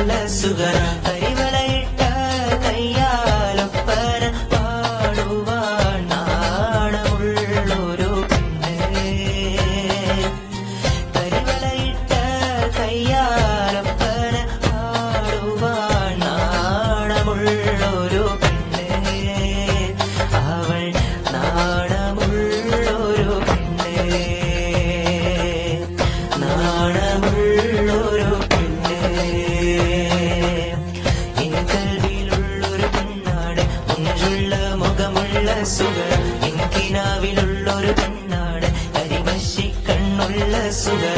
കണ്ണുള്ള സുഗര കരിവലയിട്ട കയ്യാലൊപ്പന പാടുവാൻ നാണമുള്ളൊരു പെണ്ണ് കരിവലയിട്ട കയ്യാലൊപ്പന പാടുവാൻ നാണമുള്ളൊരു പെണ്ണ് അവൾ നാണമുള്ളൊരു പെണ്ണ് നാണമുള്ളൊരു പെണ്ണ് എൻ കൽവിലുള്ളൊരു പെണ്ണാട് മുഞ്ചുള്ള മുഖമുള്ള സുഗര എൻ കിനാവിലുള്ളൊരു പെണ്ണാട് കരിമശി കണ്ണുള്ള സുഗര